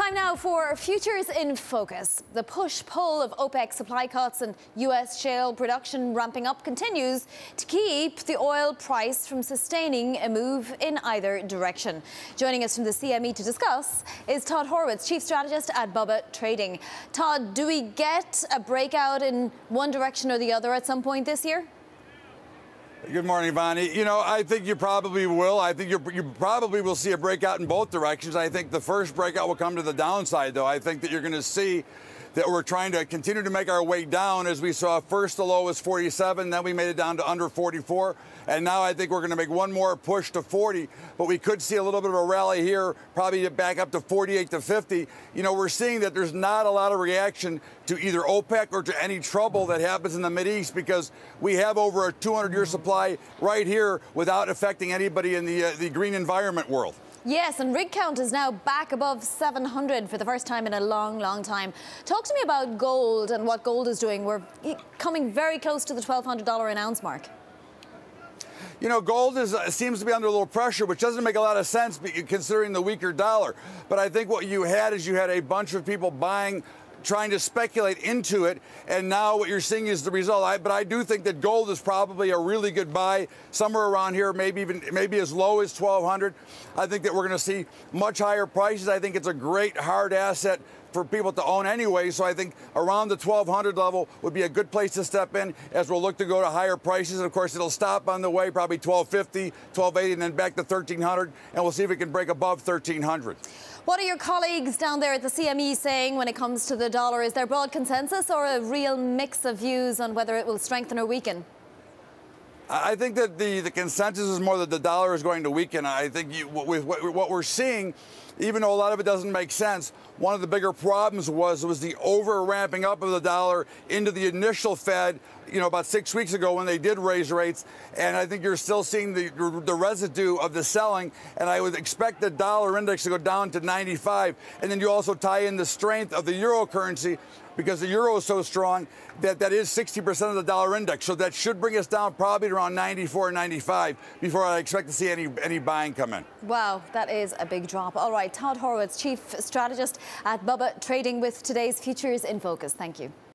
Time now for Futures in Focus. The push-pull of OPEC supply cuts and U.S. shale production ramping up continues to keep the oil price from sustaining a move in either direction. Joining us from the CME to discuss is Todd Horwitz, Chief Strategist at Bubba Trading. Todd, do we get a breakout in one direction or the other at some point this year? Good morning, Vonnie. You know, I think you probably will. I think you probably will see a breakout in both directions. I think the first breakout will come to the downside, though. I think that you're going to see that we're trying to continue to make our way down. As we saw, first the low was 47, then we made it down to under 44, and now I think we're going to make one more push to 40, but we could see a little bit of a rally here, probably back up to 48 to 50. You know, we're seeing that there's not a lot of reaction to either OPEC or to any trouble that happens in the Mideast, because we have over a 200-year supply right here without affecting anybody in the green environment world. Yes, and rig count is now back above 700 for the first time in a long, long time. Talk to me about gold and what gold is doing. We're coming very close to the $1,200 an ounce mark. You know, gold seems to be under a little pressure, which doesn't make a lot of sense considering the weaker dollar. But I think what you had is you had a bunch of people buying, trying to speculate into it, and now what you're seeing is the result. But I do think that gold is probably a really good buy, somewhere around here, maybe as low as 1,200. I think that we're going to see much higher prices. I think it's a great hard asset for people to own anyway, so I think around the 1,200 level would be a good place to step in as we'll look to go to higher prices. And of course, it'll stop on the way, probably 1,250, 1,280, and then back to 1,300, and we'll see if it can break above 1,300. What are your colleagues down there at the CME saying when it comes to the dollar? Is there broad consensus or a real mix of views on whether it will strengthen or weaken? I think that the consensus is more that the dollar is going to weaken. I think with what we're seeing, even though a lot of it doesn't make sense, one of the bigger problems was the over ramping up of the dollar into the initial Fed, you know, about 6 weeks ago when they did raise rates. And I think you're still seeing the residue of the selling. And I would expect the dollar index to go down to 95. And then you also tie in the strength of the euro currency, because the euro is so strong that is 60% of the dollar index. So that should bring us down probably around 94, 95 before I expect to see any buying come in. Wow, that is a big drop. All right, Todd Horwitz, Chief Strategist at Bubba Trading, with today's Futures in Focus. Thank you.